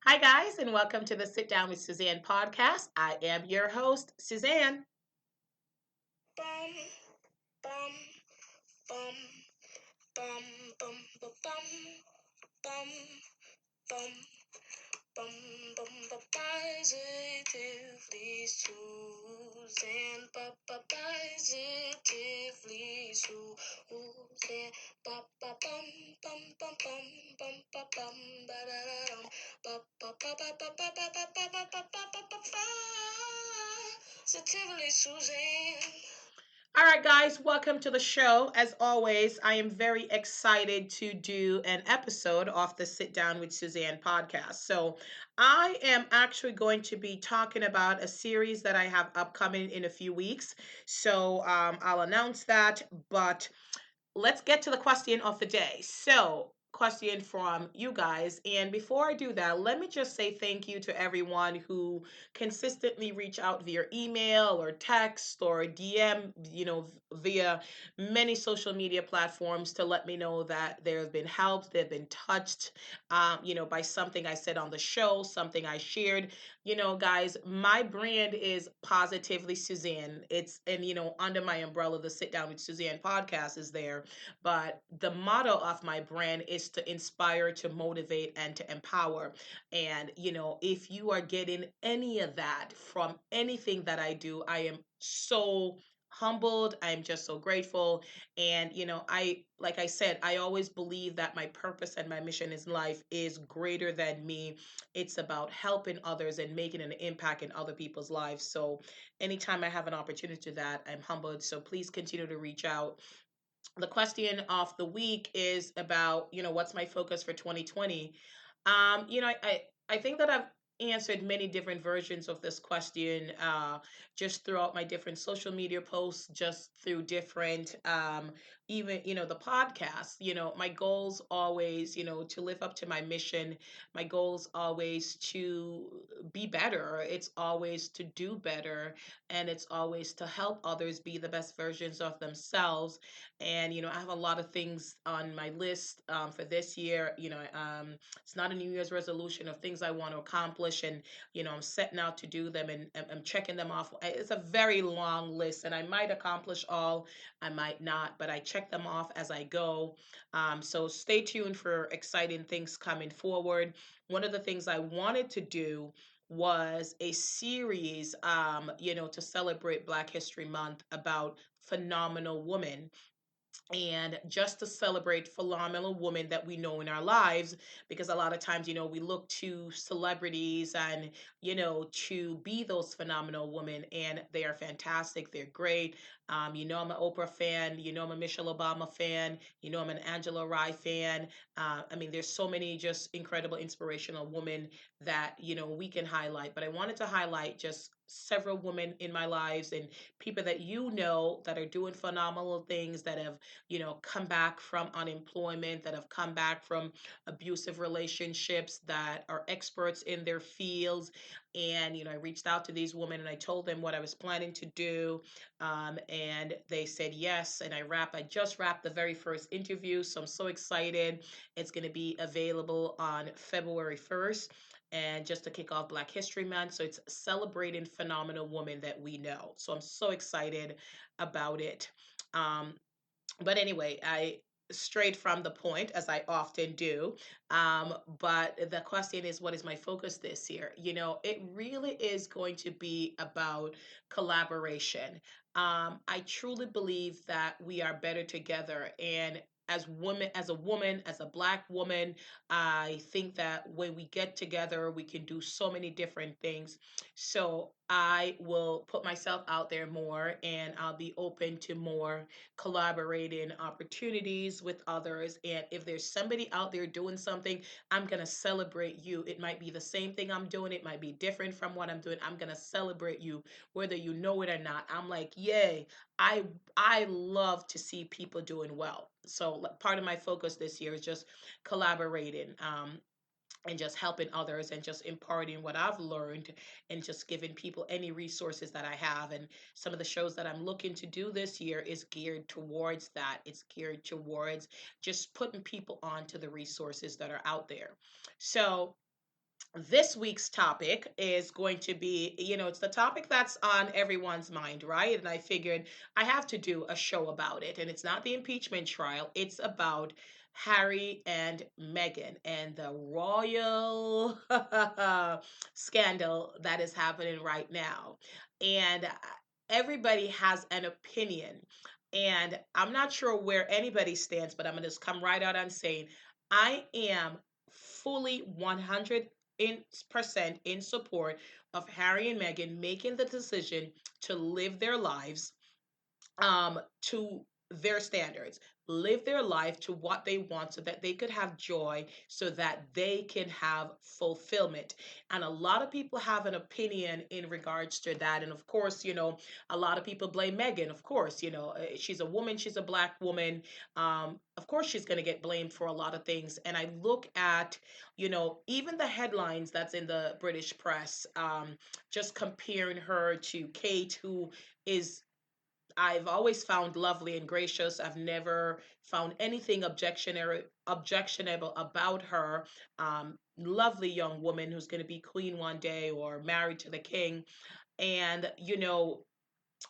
Hi, guys, and welcome to the Sit Down with Suzanne podcast. I am your host, Suzanne. Bum, bum, bum, bum, bum, bum, bum, bum, bum, positively Susan, positively Susan, bum, bum, bum, bum, bum, bum, bum, ba-da-da-dum, positively Susan. All right, guys, welcome to the show. As always, I am very excited to do an episode of the Sit Down with Suzanne podcast. So, I am actually going to be talking about a series that I have upcoming in a few weeks. So, I'll announce that, but let's get to the question of the day. So, question from you guys. And before I do that, let me just say thank you to everyone who consistently reach out via email or text or DM, via many social media platforms to let me know that there have been helped, they've been touched, by something I said on the show, something I shared. Guys, my brand is Positively Suzanne. Under my umbrella, the Sit Down with Suzanne podcast is there. But the motto of my brand is to inspire, to motivate, and to empower. And, if you are getting any of that from anything that I do, I am so humbled. I'm just so grateful. And, like I said, I always believe that my purpose and my mission in life is greater than me. It's about helping others and making an impact in other people's lives. So anytime I have an opportunity to that, I'm humbled. So please continue to reach out. The question of the week is about, what's my focus for 2020. I think that I've answered many different versions of this question, just throughout my different social media posts, just through different, even, the podcast. My goals always, to live up to my mission. My goals always to be better. It's always to do better, and it's always to help others be the best versions of themselves. And I have a lot of things on my list, for this year. It's not a New Year's resolution of things I want to accomplish, and I'm setting out to do them, and I'm checking them off. It's a very long list, and I might accomplish all, I might not, but I check them off as I go. So stay tuned for exciting things coming forward. One of the things I wanted to do was a series, to celebrate Black History Month about phenomenal women, and just to celebrate phenomenal women that we know in our lives, because a lot of times, we look to celebrities and, to be those phenomenal women, and they are fantastic, they're great. I'm an Oprah fan, I'm a Michelle Obama fan, I'm an Angela Rye fan. There's so many just incredible inspirational women that, we can highlight, but I wanted to highlight just several women in my lives, and people that that are doing phenomenal things, that have come back from unemployment, that have come back from abusive relationships, that are experts in their fields. And, I reached out to these women and I told them what I was planning to do. And they said yes. And I just wrapped the very first interview. So I'm so excited. It's going to be available on February 1st. And just to kick off Black History Month. So it's celebrating phenomenal women that we know. So I'm so excited about it. Um, but anyway, I strayed from the point, as I often do. But the question is, what is my focus this year? It really is going to be about collaboration. I truly believe that we are better together. And as a Black woman, I think that when we get together, we can do so many different things. So I will put myself out there more, and I'll be open to more collaborating opportunities with others. And if there's somebody out there doing something, I'm going to celebrate you. It might be the same thing I'm doing, it might be different from what I'm doing. I'm going to celebrate you, whether you know it or not. I'm like, yay. I I love to see people doing well. So part of my focus this year is just collaborating. And just helping others and just imparting what I've learned, and just giving people any resources that I have. And some of the shows that I'm looking to do this year is geared towards that. It's geared towards just putting people onto the resources that are out there. So this week's topic is going to be, it's the topic that's on everyone's mind, right? And I figured I have to do a show about it. And it's not the impeachment trial, it's about Harry and Meghan and the royal scandal that is happening right now. And everybody has an opinion. And I'm not sure where anybody stands, but I'm going to just come right out and saying I am fully 100% in support of Harry and Meghan making the decision to live their lives to their standards, live their life to what they want so that they could have joy, so that they can have fulfillment. And a lot of people have an opinion in regards to that. And of course, a lot of people blame Meghan. Of course, she's a woman, she's a black woman. Of course, she's going to get blamed for a lot of things. And I look at, even the headlines that's in the British press, just comparing her to Kate, who is I've always found lovely and gracious. I've never found anything objectionable about her. Lovely young woman who's going to be queen one day or married to the king. And,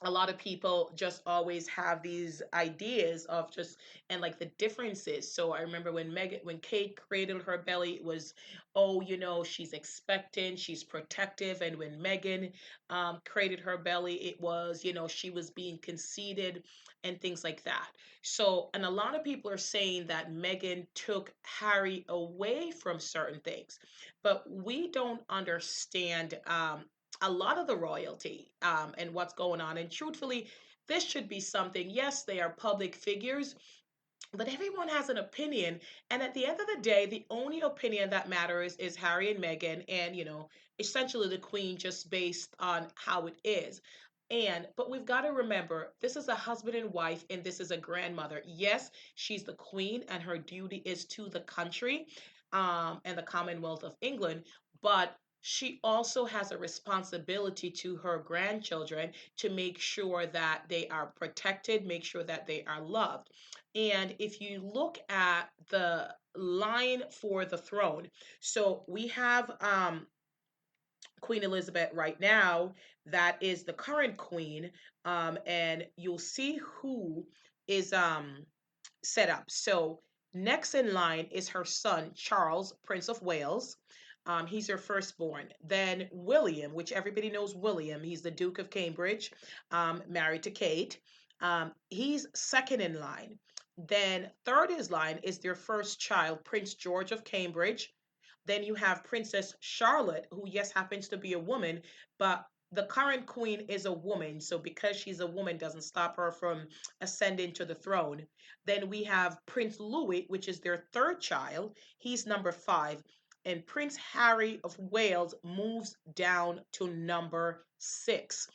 a lot of people just always have these ideas of just and like the differences. So I remember when Kate cradled her belly, it was, oh, she's expectant, she's protective. And when Meghan cradled her belly, it was, she was being conceited and things like that. So, and a lot of people are saying that Meghan took Harry away from certain things, but we don't understand a lot of the royalty and what's going on. And truthfully, this should be something, yes, they are public figures, but everyone has an opinion. And at the end of the day, the only opinion that matters is Harry and Meghan, and, essentially the Queen, just based on how it is. But we've got to remember, this is a husband and wife, and this is a grandmother. Yes, she's the Queen, and her duty is to the country and the Commonwealth of England, but she also has a responsibility to her grandchildren to make sure that they are protected, make sure that they are loved. And if you look at the line for the throne, so we have Queen Elizabeth right now, that is the current queen, and you'll see who is set up. So next in line is her son, Charles, Prince of Wales. He's her firstborn. Then William, which everybody knows William, he's the Duke of Cambridge, married to Kate. He's second in line. Then third in line is their first child, Prince George of Cambridge. Then you have Princess Charlotte, who, yes, happens to be a woman, but the current queen is a woman. So because she's a woman doesn't stop her from ascending to the throne. Then we have Prince Louis, which is their third child. He's number five. And Prince Harry of Wales moves down to number six,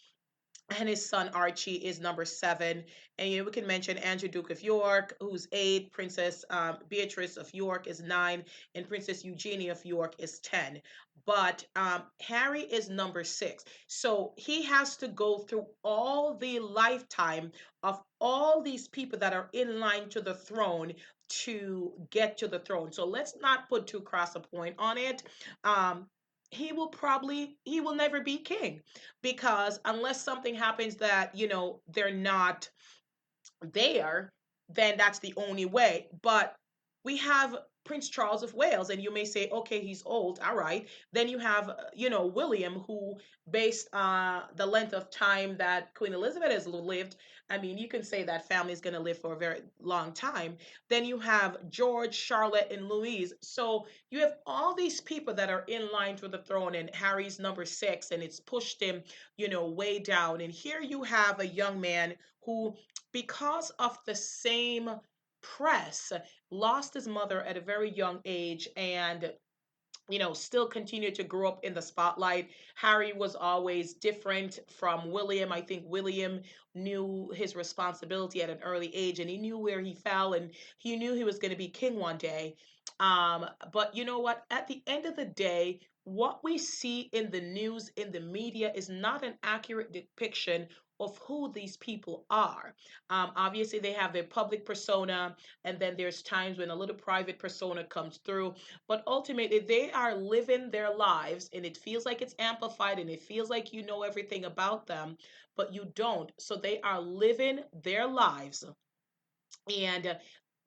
and his son Archie is number seven. And we can mention Andrew, Duke of York, who's eight. Princess Beatrice of York is nine, and Princess Eugenie of York is 10. But Harry is number six, so he has to go through all the lifetime of all these people that are in line to the throne to get to the throne. So let's not put too cross a point on it. Um, he will never be king, because unless something happens that they're not there, then that's the only way. But we have Prince Charles of Wales, and you may say, okay, he's old. All right. Then you have, William, who, based on the length of time that Queen Elizabeth has lived, I mean, you can say that family is going to live for a very long time. Then you have George, Charlotte, and Louise. So you have all these people that are in line for the throne, and Harry's number six, and it's pushed him, way down. And here you have a young man who, because of the same press, lost his mother at a very young age, and still continued to grow up in the spotlight. Harry was always different from William. I think William knew his responsibility at an early age, and he knew where he fell, and he knew he was going to be king one day. But you know what? At the end of the day, what we see in the news, in the media, is not an accurate depiction of who these people are. Obviously, they have their public persona, and then there's times when a little private persona comes through. But ultimately, they are living their lives, and it feels like it's amplified, and it feels like you know everything about them, but you don't. So they are living their lives, and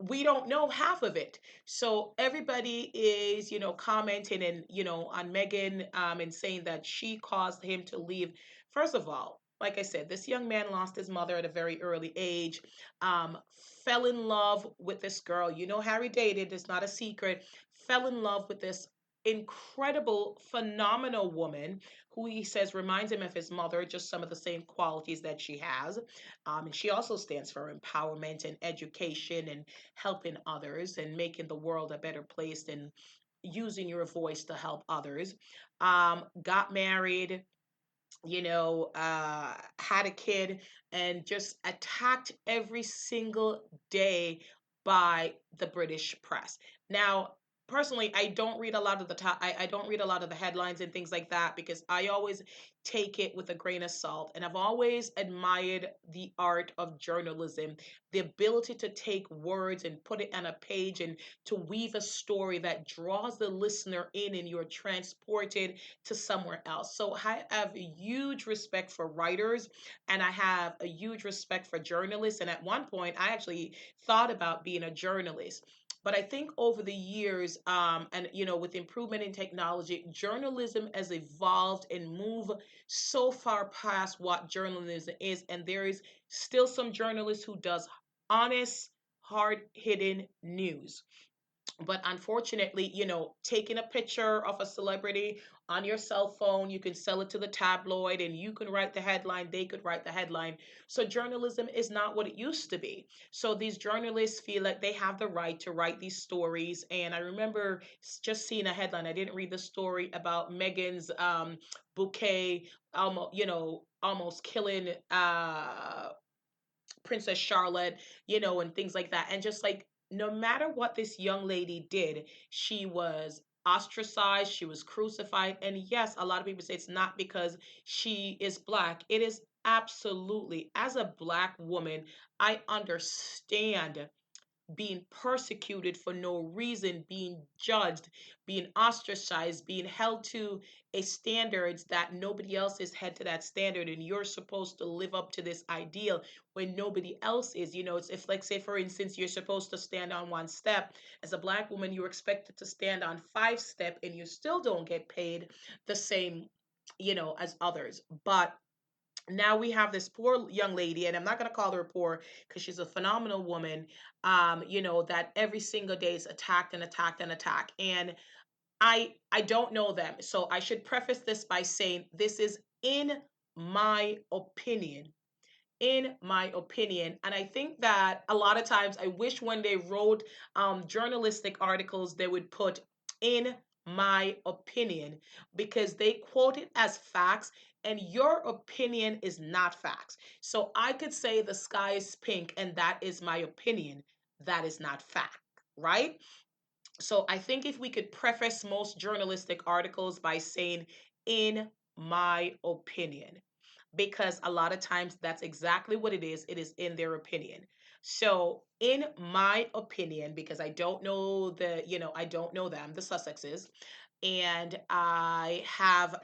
we don't know half of it. So everybody is, commenting and, on Megan, and saying that she caused him to leave. First of all, like I said, this young man lost his mother at a very early age, um, fell in love with this girl. Harry dated, it's not a secret, fell in love with this incredible, phenomenal woman who he says reminds him of his mother, just some of the same qualities that she has. And she also stands for empowerment and education and helping others and making the world a better place and using your voice to help others. Got married, had a kid, and just attacked every single day by the British press. Now, personally, I don't read a lot of I don't read a lot of the headlines and things like that, because I always take it with a grain of salt. And I've always admired the art of journalism, the ability to take words and put it on a page and to weave a story that draws the listener in, and you're transported to somewhere else. So I have a huge respect for writers, and I have a huge respect for journalists. And at one point, I actually thought about being a journalist. But I think over the years, and with improvement in technology, journalism has evolved and moved so far past what journalism is, and there is still some journalists who does honest, hard hitting news. But unfortunately, taking a picture of a celebrity on your cell phone, you can sell it to the tabloid, and you can write the headline, they could write the headline. So journalism is not what it used to be. So these journalists feel like they have the right to write these stories. And I remember just seeing a headline, I didn't read the story, about Megan's bouquet almost, almost killing Princess Charlotte, and things like that. And just like, no matter what this young lady did, she was ostracized, she was crucified. And yes, a lot of people say it's not because she is black. It is absolutely, as a black woman, I understand being persecuted for no reason, being judged, being ostracized, being held to a standards that nobody else is held to that standard, and you're supposed to live up to this ideal when nobody else is. It's if, like, say for instance, you're supposed to stand on one step. As a black woman, you're expected to stand on five step, and you still don't get paid the same, as others. But now we have this poor young lady, and I'm not going to call her poor because she's a phenomenal woman, that every single day is attacked and attacked and attacked. And I don't know them, so I should preface this by saying this is in my opinion, and I think that a lot of times, I wish when they wrote journalistic articles, they would put in my opinion, because they quote it as facts, and your opinion is not facts. So I could say the sky is pink, and that is my opinion. That is not fact, right? So I think if we could preface most journalistic articles by saying, in my opinion, because a lot of times that's exactly what it is. It is in their opinion. So, in my opinion, because I don't know them, the Sussexes, and I have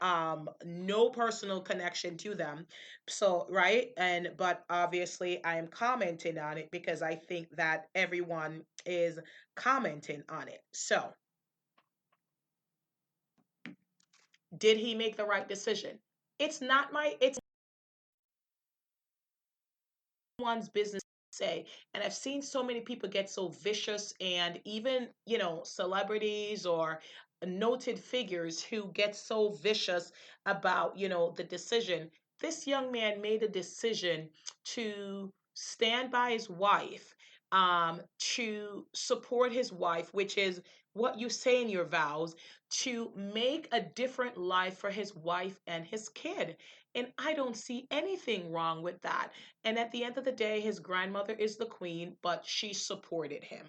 no personal connection to them. So, right? And but obviously I am commenting on it because I think that everyone is commenting on it. So, did he make the right decision? It's one's business to say. And I've seen so many people get so vicious, and even, celebrities or noted figures who get so vicious about, the decision. This young man made a decision to stand by his wife, to support his wife, which is what you say in your vows, to make a different life for his wife and his kid. And I don't see anything wrong with that. And at the end of the day, his grandmother is the queen, but she supported him.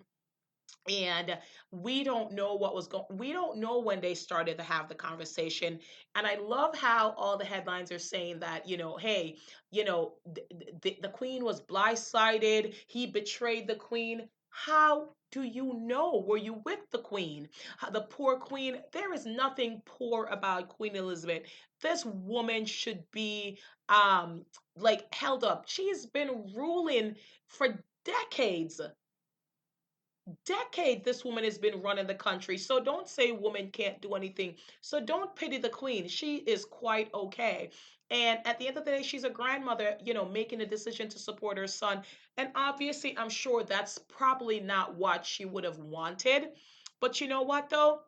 And we don't know what was going, we don't know when they started to have the conversation. And I love how all the headlines are saying that, hey, the queen was blindsided, he betrayed the queen. How do you know? Were you with the queen? The poor queen, there is nothing poor about Queen Elizabeth. This woman should be like held up. She's been ruling for decades. Decades this woman has been running the country. So don't say woman can't do anything. So don't pity the queen. She is quite okay. And at the end of the day, she's a grandmother, making a decision to support her son. And obviously, I'm sure that's probably not what she would have wanted. But you know what, though?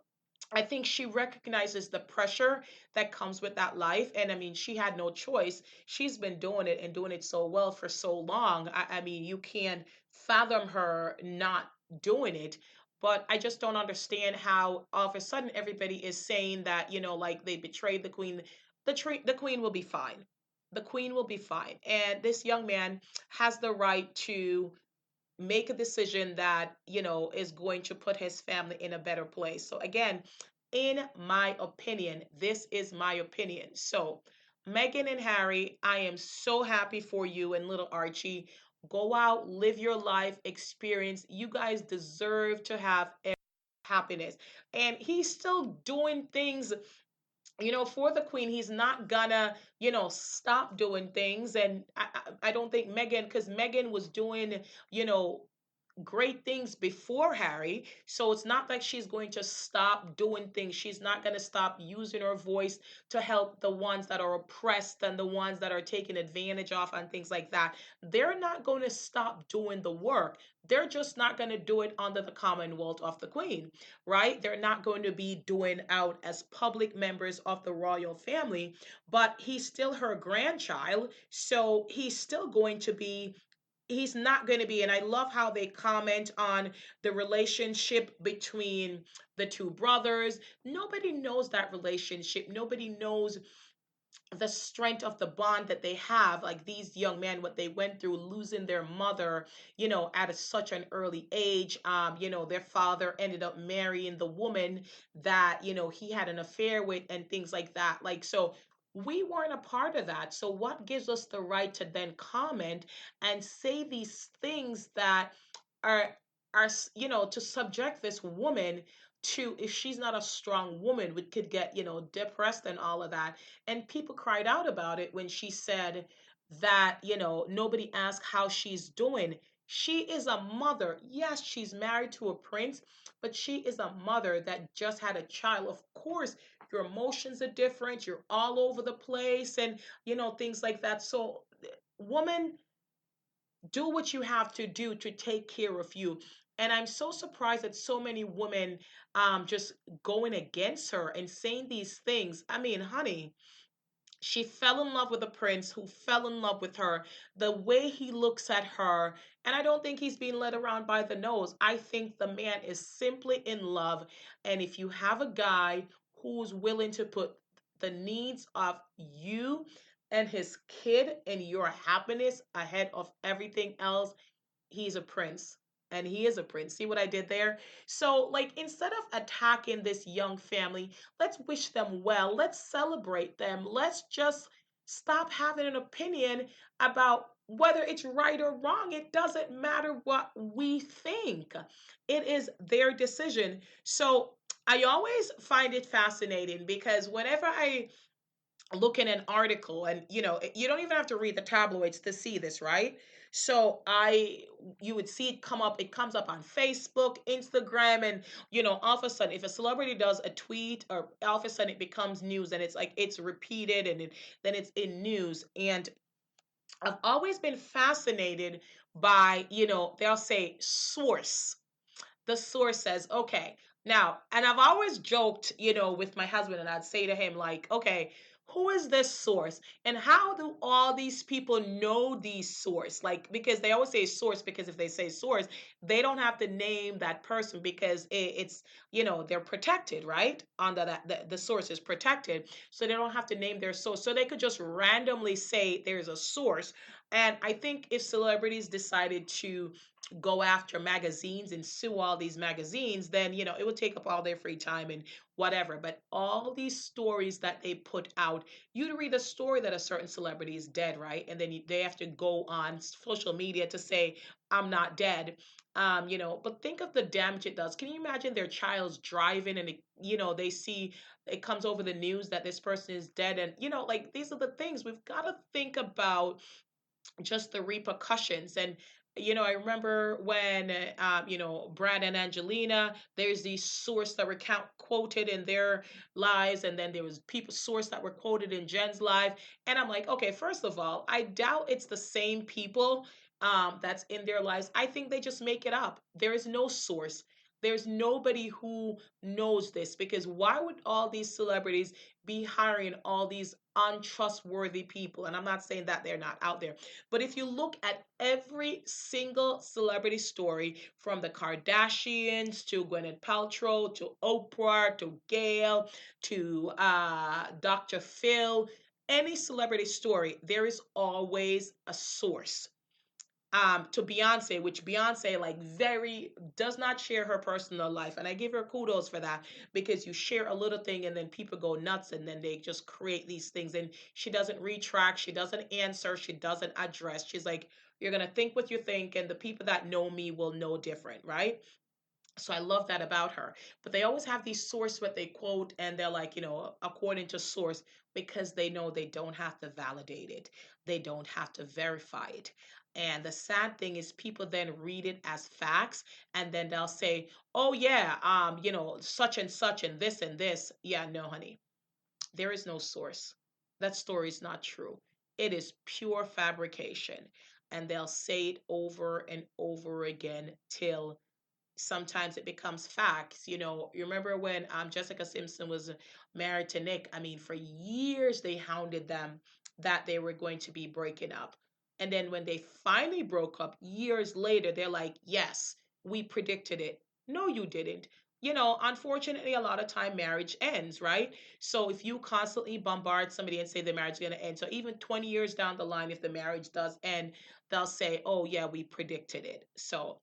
I think she recognizes the pressure that comes with that life. And I mean, she had no choice. She's been doing it and doing it so well for so long. I mean, you can't fathom her not doing it. But I just don't understand how all of a sudden everybody is saying that, like they betrayed the queen. The queen will be fine. The queen will be fine. And this young man has the right to make a decision that is going to put his family in a better place. So again, in my opinion, this is my opinion. So Meghan and Harry, I am so happy for you and little Archie. Go out, live your life, experience. You guys deserve to have happiness. And he's still doing things, for the queen. He's not gonna, stop doing things. And I don't think Meghan, because Meghan was doing, you know great things before Harry. So it's not like she's going to stop doing things. She's not going to stop using her voice to help the ones that are oppressed and the ones that are taken advantage of and things like that. They're not going to stop doing the work. They're just not going to do it under the Commonwealth of the Queen, right? They're not going to be doing out as public members of the royal family, but he's still her grandchild. So he's not going to be. And I love how they comment on the relationship between the two brothers. Nobody knows that relationship. Nobody knows the strength of the bond that they have, like these young men, what they went through, losing their mother, at such an early age. Their father ended up marrying the woman that, he had an affair with and things like that. Like, so we weren't a part of that. So what gives us the right to then comment and say these things that are to subject this woman to, if she's not a strong woman, we could get, depressed and all of that. And people cried out about it when she said that, nobody asked how she's doing. She is a mother. Yes, she's married to a prince, but she is a mother that just had a child. Of course, your emotions are different. You're all over the place and, things like that. So, woman, do what you have to do to take care of you. And I'm so surprised that so many women just going against her and saying these things. I mean, honey, she fell in love with a prince who fell in love with her. The way he looks at her, and I don't think he's being led around by the nose. I think the man is simply in love. And if you have a guy who's willing to put the needs of you and his kid and your happiness ahead of everything else, he's a prince. And he is a prince. See what I did there? So, like, instead of attacking this young family, let's wish them well. Let's celebrate them. Let's just stop having an opinion about whether it's right or wrong. It doesn't matter what we think, it is their decision. So, I always find it fascinating because whenever I look in an article, and you don't even have to read the tabloids to see this, right? So you would see it come up, it comes up on Facebook, Instagram, and all of a sudden, if a celebrity does a tweet, or all of a sudden it becomes news, and it's like it's repeated, and then it's in news. And I've always been fascinated by, they'll say source, the source says, okay, now, and I've always joked, with my husband, and I'd say to him, like, okay, who is this source? And how do all these people know these source? Like, because they always say source, because if they say source, they don't have to name that person because it's, they're protected, right? Under that, the source is protected. So they don't have to name their source. So they could just randomly say there's a source. And I think if celebrities decided to go after magazines and sue all these magazines, then, it would take up all their free time and whatever. But all these stories that they put out, you'd read a story that a certain celebrity is dead, right? And then they have to go on social media to say, I'm not dead. But think of the damage it does. Can you imagine their child's driving and they see it comes over the news that this person is dead? And, like these are the things we've got to think about, just the repercussions. And I remember when Brad and Angelina, there's these sources that were quoted in their lives, and then there was people source that were quoted in Jen's life. And I'm like, okay, first of all, I doubt it's the same people that's in their lives. I think they just make it up. There is no source. There's nobody who knows this, because why would all these celebrities be hiring all these untrustworthy people? And I'm not saying that they're not out there, but if you look at every single celebrity story, from the Kardashians to Gwyneth Paltrow to Oprah to Gail to Dr. Phil, any celebrity story, there is always a source. To Beyonce, which Beyonce like very does not share her personal life. And I give her kudos for that, because you share a little thing and then people go nuts and then they just create these things, and she doesn't retract, she doesn't answer, she doesn't address. She's like, you're gonna think what you think, and the people that know me will know different, right? So I love that about her. But they always have these source what they quote, and they're like, according to source, because they know they don't have to validate it. They don't have to verify it. And the sad thing is people then read it as facts, and then they'll say, "Oh yeah, such and such and this and this." Yeah, no, honey. There is no source. That story is not true. It is pure fabrication. And they'll say it over and over again till sometimes it becomes facts. You remember when Jessica Simpson was married to Nick? I mean, for years they hounded them that they were going to be breaking up. And then when they finally broke up years later, they're like, yes, we predicted it. No, you didn't. Unfortunately, a lot of time marriage ends, right? So if you constantly bombard somebody and say the marriage is going to end, so even 20 years down the line, if the marriage does end, they'll say, oh, yeah, we predicted it. So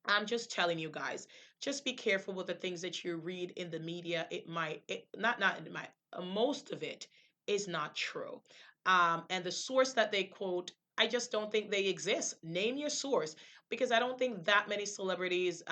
I'm just telling you guys, just be careful with the things that you read in the media. It might, most of it is not true. And the source that they quote, I just don't think they exist. Name your source, because I don't think that many celebrities,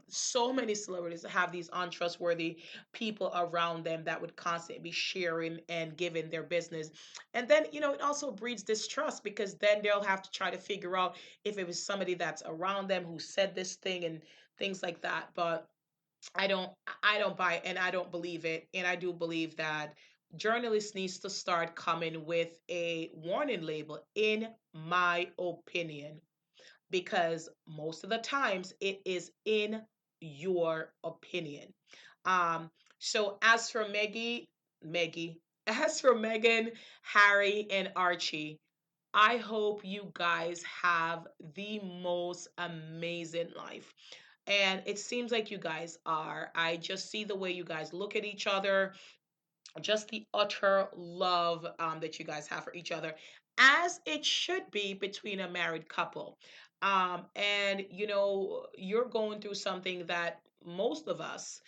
so many celebrities have these untrustworthy people around them that would constantly be sharing and giving their business. And then, it also breeds distrust, because then they'll have to try to figure out if it was somebody that's around them who said this thing and things like that. But I don't I don't buy it, and I don't believe it. And I do believe that journalists needs to start coming with a warning label, in my opinion, because most of the times it is in your opinion. Um, so as for Meggie, as for Meghan, Harry, and Archie, I hope you guys have the most amazing life. And it seems like you guys are. I just see the way you guys look at each other, just the utter love that you guys have for each other, as it should be between a married couple. And you're going through something that most of us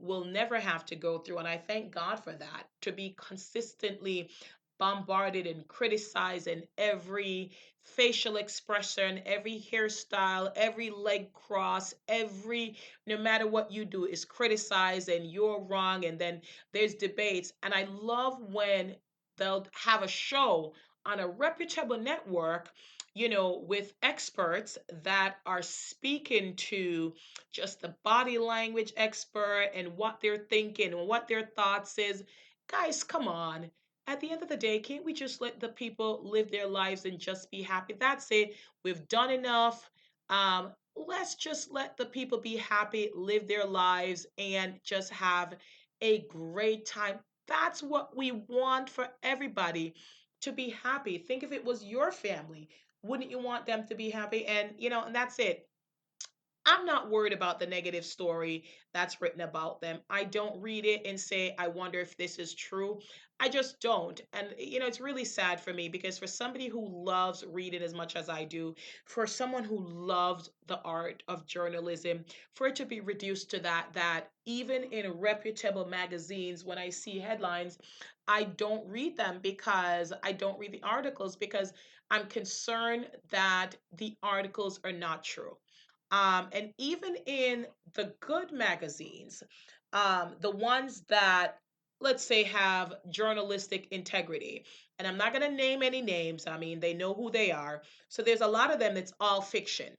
will never have to go through. And I thank God for that, to be consistently bombarded and criticized in every facial expression, every hairstyle, every leg cross, no matter what you do is criticized and you're wrong. And then there's debates. And I love when they'll have a show on a reputable network, with experts that are speaking to just the body language expert and what they're thinking and what their thoughts is. Guys, come on. At the end of the day, can't we just let the people live their lives and just be happy? That's it. We've done enough. Let's just let the people be happy, live their lives, and just have a great time. That's what we want for everybody, to be happy. Think if it was your family, wouldn't you want them to be happy? And and that's it. I'm not worried about the negative story that's written about them. I don't read it and say, I wonder if this is true. I just don't. And, it's really sad for me because for somebody who loves reading as much as I do, for someone who loves the art of journalism, for it to be reduced to that even in reputable magazines, when I see headlines, I don't read them because I don't read the articles because I'm concerned that the articles are not true. And even in the good magazines, the ones that, let's say, have journalistic integrity, and I'm not going to name any names, I mean, they know who they are. So there's a lot of them that's all fiction.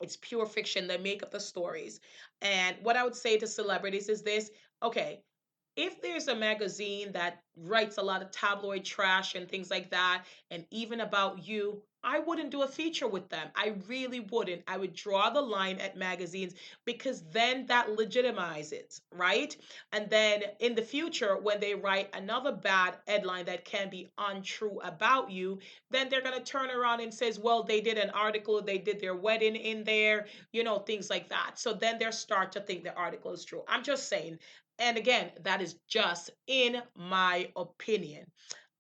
It's pure fiction. They make up the stories. And what I would say to celebrities is this: okay, if there's a magazine that writes a lot of tabloid trash and things like that, and even about you, I wouldn't do a feature with them. I really wouldn't. I would draw the line at magazines because then that legitimizes it, right? And then in the future, when they write another bad headline that can be untrue about you, then they're going to turn around and says, well, they did an article, they did their wedding in there, things like that. So then they'll start to think the article is true. I'm just saying, and again, that is just in my opinion.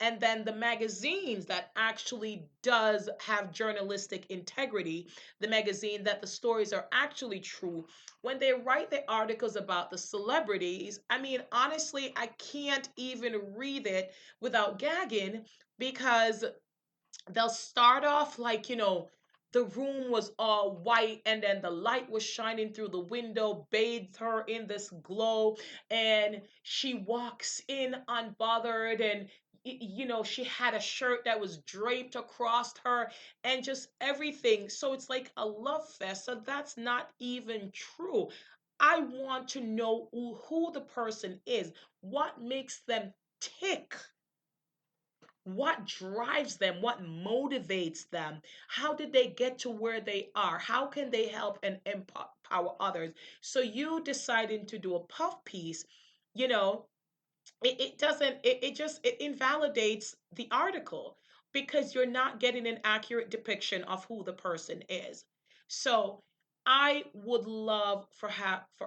And then the magazines that actually does have journalistic integrity, the magazine that the stories are actually true, when they write the articles about the celebrities, I mean, honestly, I can't even read it without gagging because they'll start off like, the room was all white and then the light was shining through the window, bathed her in this glow, and she walks in unbothered, and she had a shirt that was draped across her and just everything. So it's like a love fest. So that's not even true. I want to know who the person is, what makes them tick, what drives them, what motivates them, how did they get to where they are, how can they help and empower others. So you deciding to do a puff piece, you know it doesn't, it just, it invalidates the article because you're not getting an accurate depiction of who the person is. So I would love for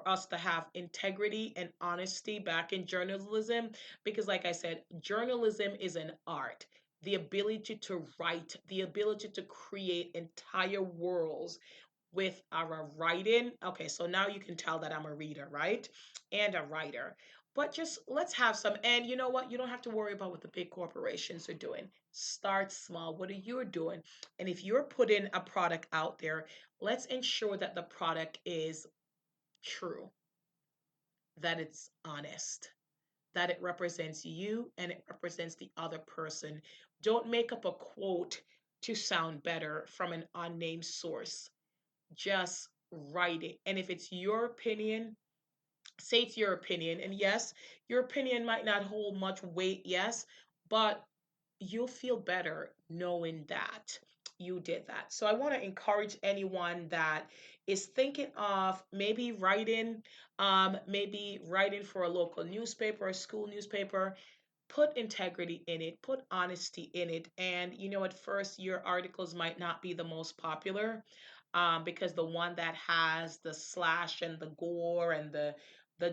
us to have integrity and honesty back in journalism because, like I said, journalism is an art. The ability to write, the ability to create entire worlds with our writing. Okay, so now you can tell that I'm a reader, right? And a writer. But just let's have some. And you know what? You don't have to worry about what the big corporations are doing. Start small. What are you doing? And if you're putting a product out there, let's ensure that the product is true, that it's honest, that it represents you and it represents the other person. Don't make up a quote to sound better from an unnamed source. Just write it. And if it's your opinion, say it's your opinion. And yes, your opinion might not hold much weight, yes, but you'll feel better knowing that you did that. So I want to encourage anyone that is thinking of maybe writing for a local newspaper, a school newspaper. Put integrity in it, put honesty in it. And at first, your articles might not be the most popular, because the one that has the slash and the gore and the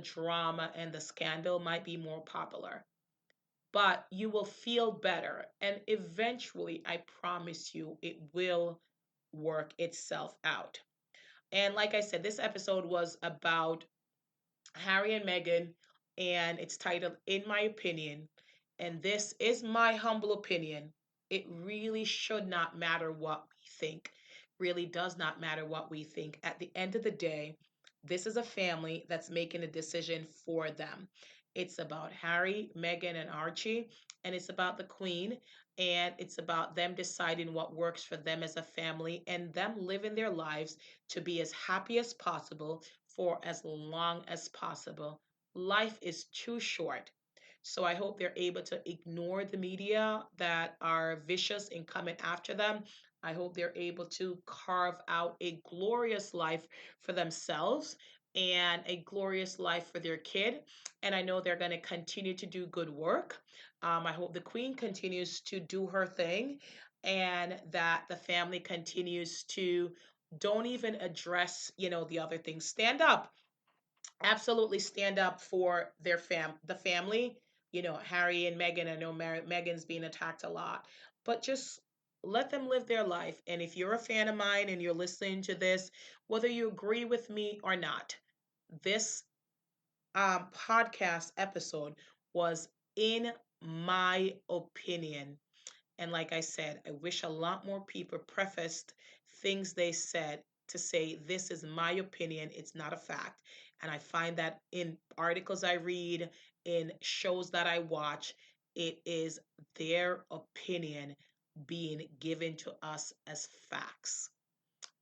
drama and the scandal might be more popular. But you will feel better. And eventually, I promise you, it will work itself out. And like I said, this episode was about Harry and Meghan, and it's titled In My Opinion. And this is my humble opinion. It really should not matter what we think. Really does not matter what we think. At the end of the day, this is a family that's making a decision for them. It's about Harry, Meghan, and Archie, and it's about the Queen, and it's about them deciding what works for them as a family and them living their lives to be as happy as possible for as long as possible. Life is too short. So I hope they're able to ignore the media that are vicious in coming after them. I hope they're able to carve out a glorious life for themselves and a glorious life for their kid. And I know they're going to continue to do good work. I hope the Queen continues to do her thing and that the family continues to Don't even address, the other things. Stand up. Absolutely stand up for the family. Harry and Meghan. I know Meghan's being attacked a lot, but just let them live their life. And if you're a fan of mine and you're listening to this, whether you agree with me or not, this podcast episode was in my opinion. And like I said, I wish a lot more people prefaced things they said to say, this is my opinion, it's not a fact. And I find that in articles I read, in shows that I watch, it is their opinion being given to us as facts.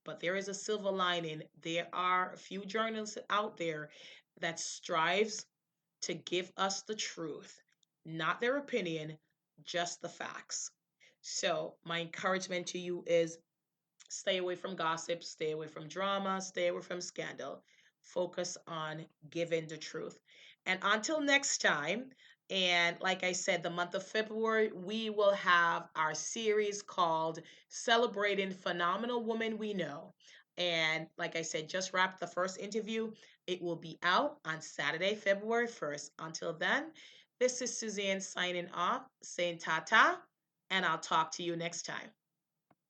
But there is a silver lining. There are a few journalists out there that strives to give us the truth, not their opinion, just the facts. So, my encouragement to you is stay away from gossip, stay away from drama, stay away from scandal. Focus on giving the truth. And until next time, and like I said, the month of February, we will have our series called Celebrating Phenomenal Women We Know. And like I said, just wrapped the first interview. It will be out on Saturday, February 1st. Until then, this is Suzanne signing off, saying ta ta, and I'll talk to you next time.